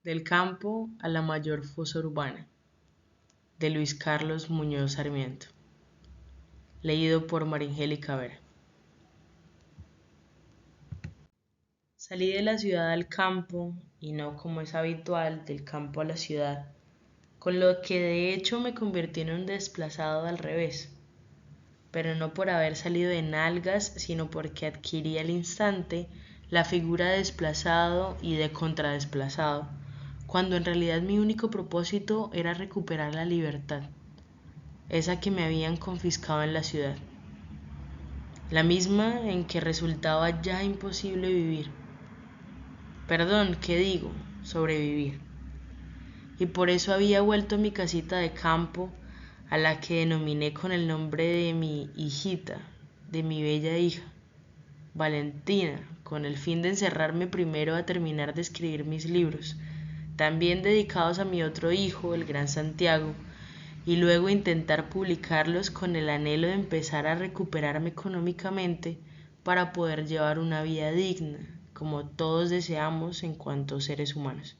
Del campo a la mayor fosa urbana, de Luis Carlos Muñoz Sarmiento. Leído por Maringélica Vera. Salí de la ciudad al campo, y no como es habitual, del campo a la ciudad, con lo que de hecho me convertí en un desplazado al revés, pero no por haber salido de nalgas, sino porque adquirí al instante la figura de desplazado y de contradesplazado, cuando en realidad mi único propósito era recuperar la libertad, esa que me habían confiscado en la ciudad, la misma en que resultaba ya imposible vivir. Perdón, ¿qué digo? Sobrevivir. Y por eso había vuelto a mi casita de campo, a la que denominé con el nombre de mi hijita, de mi bella hija, Valentina, con el fin de encerrarme primero a terminar de escribir mis libros, también dedicados a mi otro hijo, el gran Santiago, y luego intentar publicarlos con el anhelo de empezar a recuperarme económicamente para poder llevar una vida digna, como todos deseamos en cuanto seres humanos.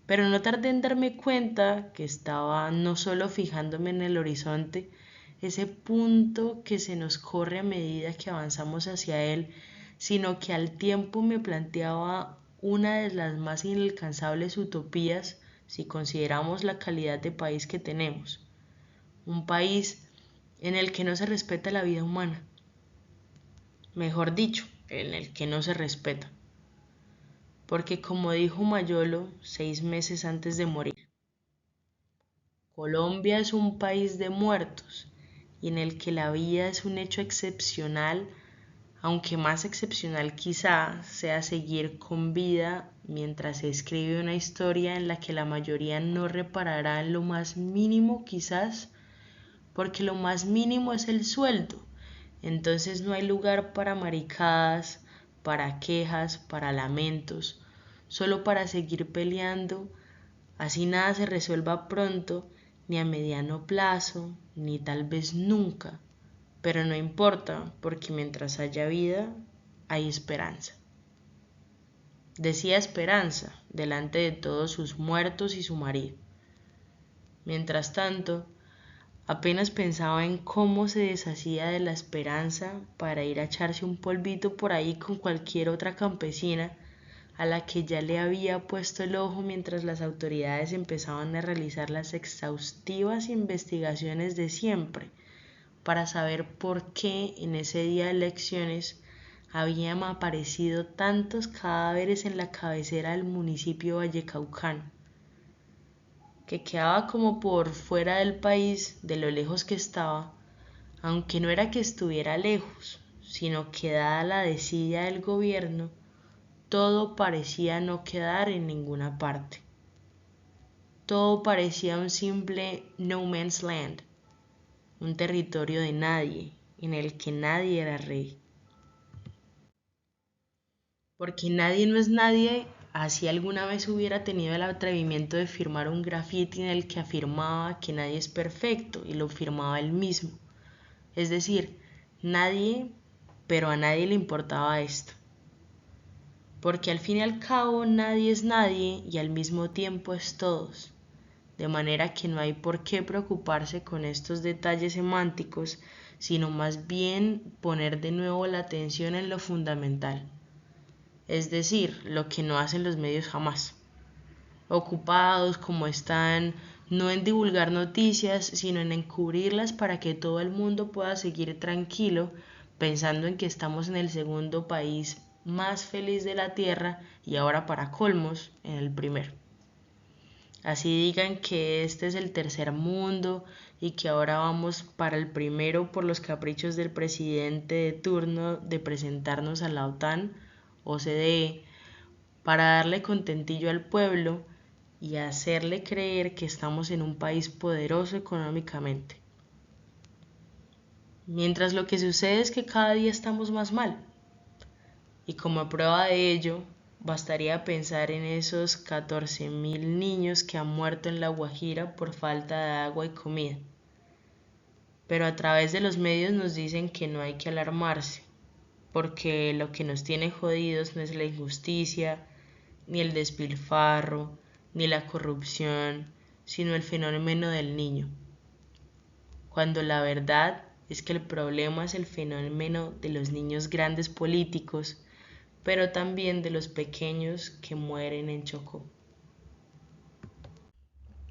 Pero no tardé en darme cuenta que estaba no solo fijándome en el horizonte, ese punto que se nos corre a medida que avanzamos hacia él, sino que al tiempo me planteaba una de las más inalcanzables utopías si consideramos la calidad de país que tenemos. Un país en el que no se respeta la vida humana. Mejor dicho, en el que no se respeta. Porque como dijo Mayolo 6 meses antes de morir, Colombia es un país de muertos y en el que la vida es un hecho excepcional, aunque más excepcional quizá sea seguir con vida mientras se escribe una historia en la que la mayoría no reparará en lo más mínimo quizás, porque lo más mínimo es el sueldo. Entonces no hay lugar para maricadas, para quejas, para lamentos, solo para seguir peleando, así nada se resuelva pronto, ni a mediano plazo, ni tal vez nunca, pero no importa, porque mientras haya vida, hay esperanza. Decía Esperanza, delante de todos sus muertos y su marido. Mientras tanto, apenas pensaba en cómo se deshacía de la esperanza para ir a echarse un polvito por ahí con cualquier otra campesina a la que ya le había puesto el ojo mientras las autoridades empezaban a realizar las exhaustivas investigaciones de siempre para saber por qué en ese día de elecciones habían aparecido tantos cadáveres en la cabecera del municipio vallecaucano, que quedaba como por fuera del país de lo lejos que estaba, aunque no era que estuviera lejos, sino que dada la desidia del gobierno, todo parecía no quedar en ninguna parte. Todo parecía un simple no man's land, un territorio de nadie, en el que nadie era rey. Porque nadie no es nadie, así alguna vez hubiera tenido el atrevimiento de firmar un graffiti en el que afirmaba que nadie es perfecto y lo firmaba él mismo. Es decir, nadie, pero a nadie le importaba esto. Porque al fin y al cabo nadie es nadie y al mismo tiempo es todos. De manera que no hay por qué preocuparse con estos detalles semánticos, sino más bien poner de nuevo la atención en lo fundamental, es decir, lo que no hacen los medios jamás, ocupados como están no en divulgar noticias, sino en encubrirlas para que todo el mundo pueda seguir tranquilo, pensando en que estamos en el segundo país más feliz de la tierra y ahora para colmos en el primero. Así digan que este es el tercer mundo y que ahora vamos para el primero por los caprichos del presidente de turno de presentarnos a la OTAN, OCDE, para darle contentillo al pueblo y hacerle creer que estamos en un país poderoso económicamente. Mientras lo que sucede es que cada día estamos más mal. Y como prueba de ello, bastaría pensar en esos 14.000 niños que han muerto en La Guajira por falta de agua y comida. Pero a través de los medios nos dicen que no hay que alarmarse, porque lo que nos tiene jodidos no es la injusticia, ni el despilfarro, ni la corrupción, sino el fenómeno del niño, cuando la verdad es que el problema es el fenómeno de los niños grandes políticos, pero también de los pequeños que mueren en Chocó.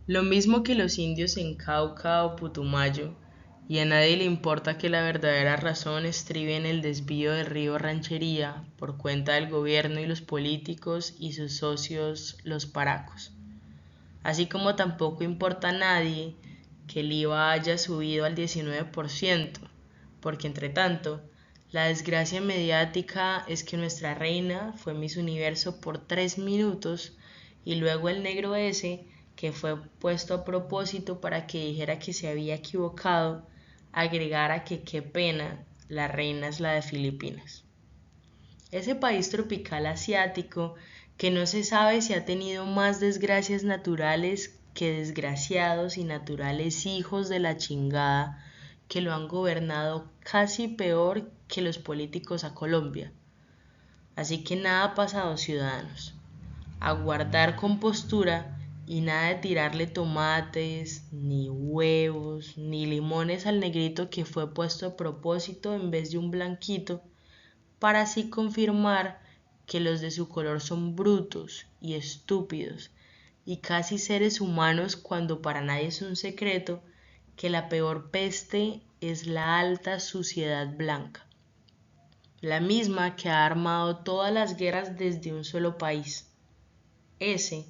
Lo mismo que los indios en Cauca o Putumayo, y a nadie le importa que la verdadera razón estribe en el desvío del río Ranchería por cuenta del gobierno y los políticos y sus socios los paracos. Así como tampoco importa a nadie que el IVA haya subido al 19%, porque entre tanto, la desgracia mediática es que nuestra reina fue Miss Universo por 3 minutos y luego el negro ese, que fue puesto a propósito para que dijera que se había equivocado, agregara que qué pena, la reina es la de Filipinas. Ese país tropical asiático que no se sabe si ha tenido más desgracias naturales que desgraciados y naturales hijos de la chingada que lo han gobernado casi peor que los políticos a Colombia. Así que nada ha pasado, ciudadanos. Aguardar con postura y nada de tirarle tomates, ni huevos, ni limones al negrito que fue puesto a propósito en vez de un blanquito, para así confirmar que los de su color son brutos y estúpidos y casi seres humanos, cuando para nadie es un secreto que la peor peste es la alta suciedad blanca, la misma que ha armado todas las guerras desde un solo país, ese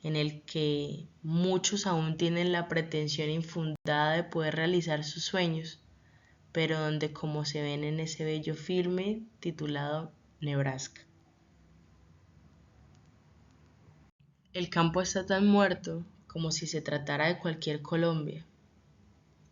en el que muchos aún tienen la pretensión infundada de poder realizar sus sueños, pero donde, como se ven en ese bello filme titulado Nebraska, el campo está tan muerto como si se tratara de cualquier Colombia,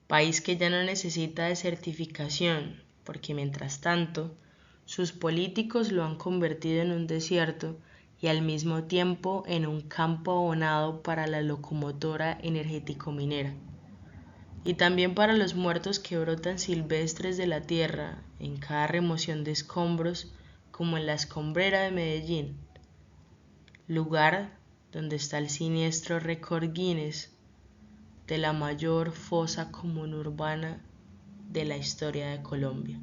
país que ya no necesita de certificación, porque mientras tanto sus políticos lo han convertido en un desierto y al mismo tiempo en un campo abonado para la locomotora energético-minera, y también para los muertos que brotan silvestres de la tierra en cada remoción de escombros, como en la escombrera de Medellín, lugar donde está el siniestro récord Guinness de la mayor fosa común urbana de la historia de Colombia.